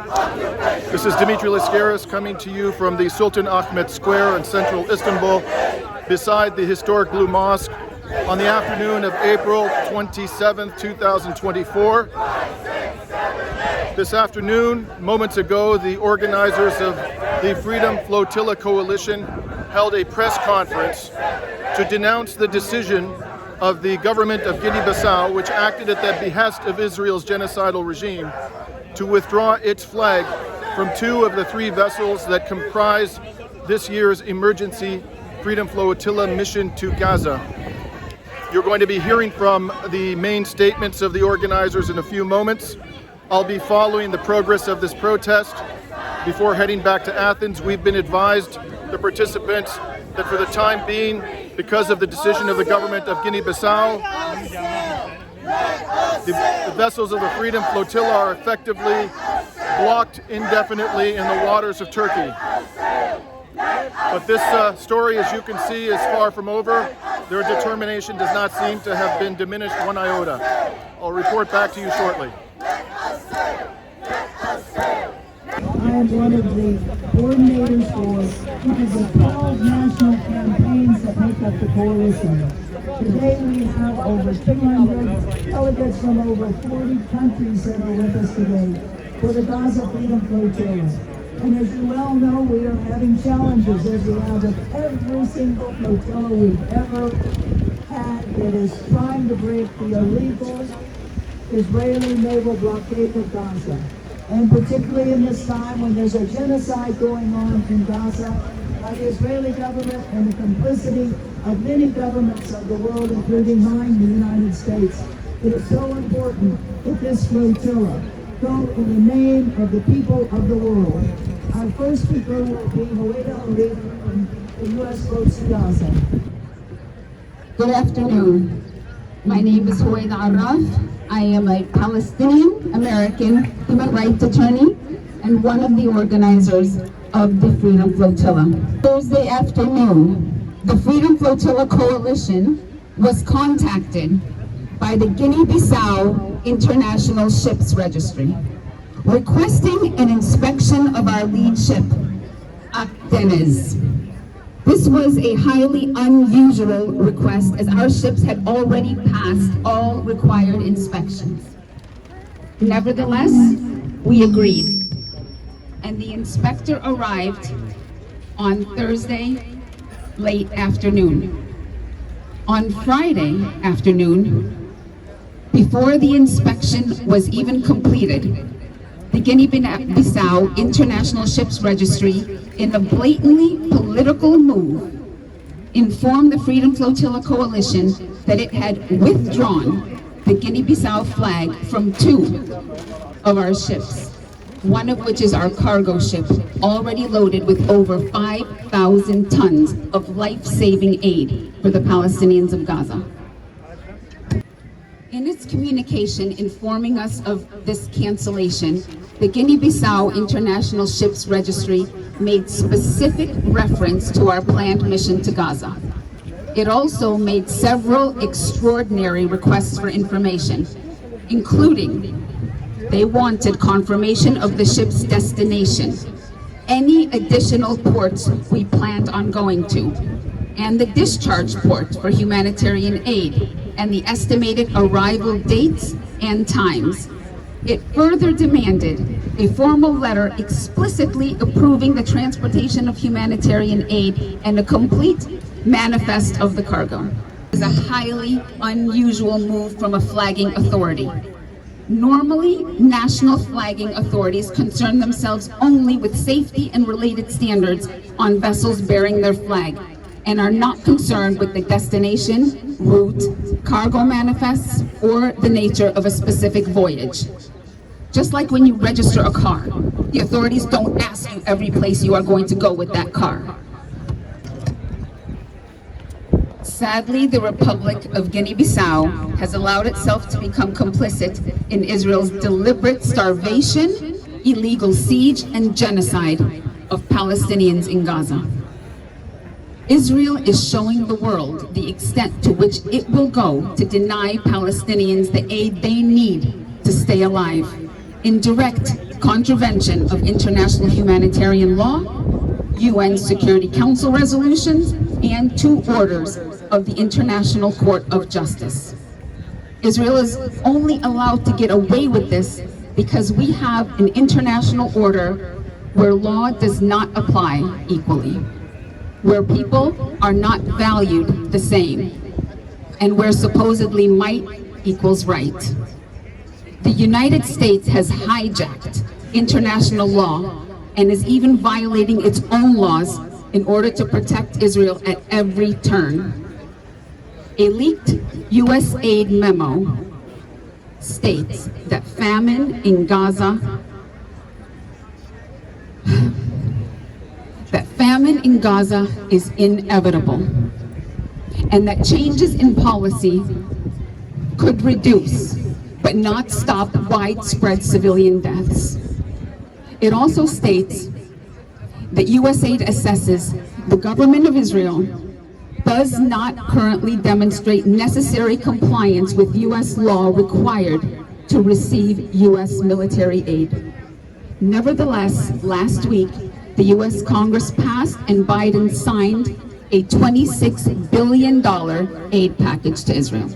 This is Dimitri Lascaris coming to you from the Sultan Ahmet Square in central Istanbul, beside the historic Blue Mosque, on the afternoon of April 27th, 2024. This afternoon, moments ago, the organizers of the Freedom Flotilla Coalition held a press conference to denounce the decision of the government of Guinea-Bissau, which acted at the behest of Israel's genocidal regime, to withdraw its flag from two of the three vessels that comprise this year's emergency Freedom Flotilla mission to Gaza. You're going to be hearing from the main statements of the organizers in a few moments. I'll be following the progress of this protest. Before heading back to Athens, we've been advised, the participants, that for the time being, because of the decision of the government of Guinea-Bissau, the vessels of the Freedom Flotilla are effectively blocked indefinitely in the waters of Turkey. But this story, as you can see, is far from over. Their determination does not seem to have been diminished one iota. I'll report back to you shortly. I am one of the coordinators for one of the 12 national campaigns that make up the coalition. Today we have over 200 delegates from over 40 countries that are with us today for the Gaza Freedom Flotilla. And as you well know, we are having challenges as we have with every single flotilla we've ever had that is trying to break the illegal Israeli naval blockade of Gaza. And particularly in this time when there's a genocide going on in Gaza by the Israeli government and the complicity of many governments of the world, including mine, the United States. It is so important that this flotilla go in the name of the people of the world. Our first speaker will be Hoeda Ali from the U.S. Boats to Gaza. Good afternoon. My name is Hoeda Araf. I am a Palestinian American human rights attorney and one of the organizers of the Freedom Flotilla. Thursday afternoon, the Freedom Flotilla Coalition was contacted by the Guinea-Bissau International Ships Registry, requesting an inspection of our lead ship, acceded. This was a highly unusual request, as our ships had already passed all required inspections. Nevertheless, we agreed, and the inspector arrived on Thursday late afternoon. On Friday afternoon, before the inspection was even completed, the Guinea-Bissau International Ships Registry, in a blatantly political move, informed the Freedom Flotilla Coalition that it had withdrawn the Guinea-Bissau flag from two of our ships, one of which is our cargo ship, already loaded with over 5,000 tons of life-saving aid for the Palestinians of Gaza. In its communication informing us of this cancellation, the Guinea-Bissau International Ships Registry made specific reference to our planned mission to Gaza. It also made several extraordinary requests for information, including they wanted confirmation of the ship's destination, any additional ports we planned on going to, and the discharge port for humanitarian aid, and the estimated arrival dates and times. It further demanded a formal letter explicitly approving the transportation of humanitarian aid and a complete manifest of the cargo. It is a highly unusual move from a flagging authority. Normally, national flagging authorities concern themselves only with safety and related standards on vessels bearing their flag, and are not concerned with the destination, route, cargo manifests, or the nature of a specific voyage. Just like when you register a car, the authorities don't ask you every place you are going to go with that car. Sadly, the Republic of Guinea-Bissau has allowed itself to become complicit in Israel's deliberate starvation, illegal siege, and genocide of Palestinians in Gaza. Israel is showing the world the extent to which it will go to deny Palestinians the aid they need to stay alive, in direct contravention of international humanitarian law, UN Security Council resolutions, and 2 orders of the International Court of Justice. Israel is only allowed to get away with this because we have an international order where law does not apply equally, where people are not valued the same, and where supposedly might equals right. The United States has hijacked international law and is even violating its own laws in order to protect Israel at every turn. A leaked US aid memo states that famine in Gaza is inevitable, and that changes in policy could reduce but not stop widespread civilian deaths. It also states that USAID assesses the government of Israel does not currently demonstrate necessary compliance with US law required to receive US military aid. Nevertheless, last week, the US Congress passed and Biden signed a $26 billion aid package to Israel.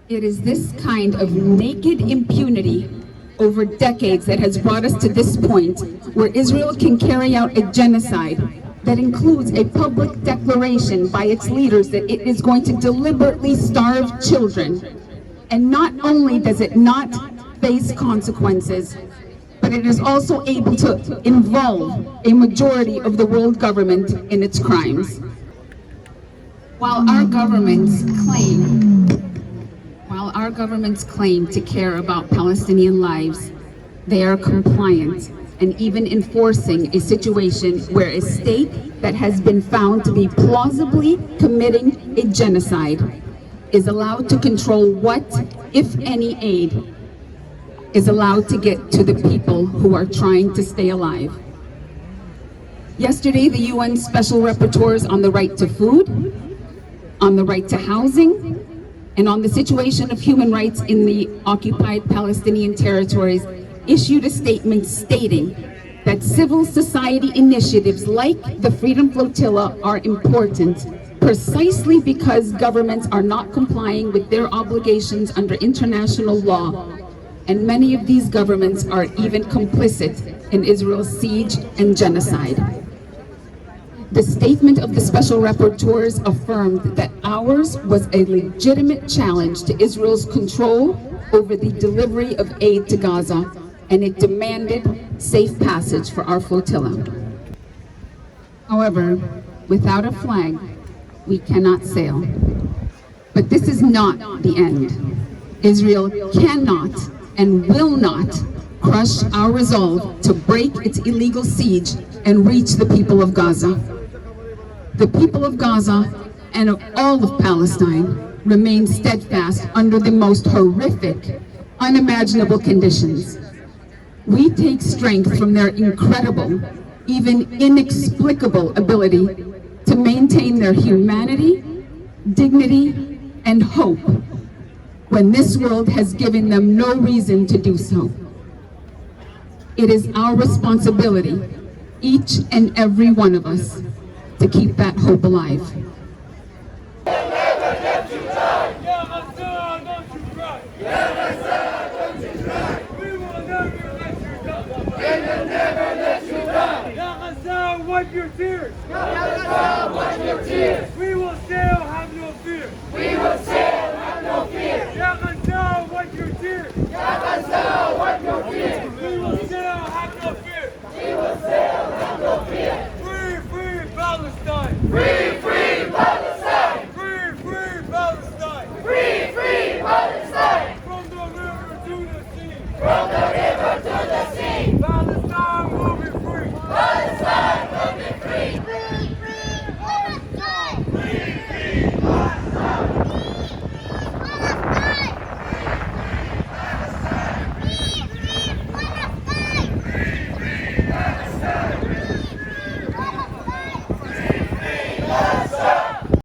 It is this kind of naked impunity over decades that has brought us to this point where Israel can carry out a genocide that includes a public declaration by its leaders that it is going to deliberately starve children. And not only does it not face consequences, but it is also able to involve a majority of the world government in its crimes. While our governments claim to care about Palestinian lives, they are compliant and even enforcing a situation where a state that has been found to be plausibly committing a genocide is allowed to control what, if any, aid is allowed to get to the people who are trying to stay alive. Yesterday, the UN Special Rapporteurs on the right to food, on the right to housing, and on the situation of human rights in the occupied Palestinian territories issued a statement stating that civil society initiatives like the Freedom Flotilla are important precisely because governments are not complying with their obligations under international law, and many of these governments are even complicit in Israel's siege and genocide. The statement of the Special Rapporteurs affirmed that ours was a legitimate challenge to Israel's control over the delivery of aid to Gaza, and it demanded safe passage for our flotilla. However, without a flag, we cannot sail. But this is not the end. Israel cannot and will not crush our resolve to break its illegal siege and reach the people of Gaza. The people of Gaza and of all of Palestine remain steadfast under the most horrific, unimaginable conditions. We take strength from their incredible, even inexplicable ability to maintain their humanity, dignity, and hope when this world has given them no reason to do so. It is our responsibility, each and every one of us, to keep that hope alive. Wipe your tears!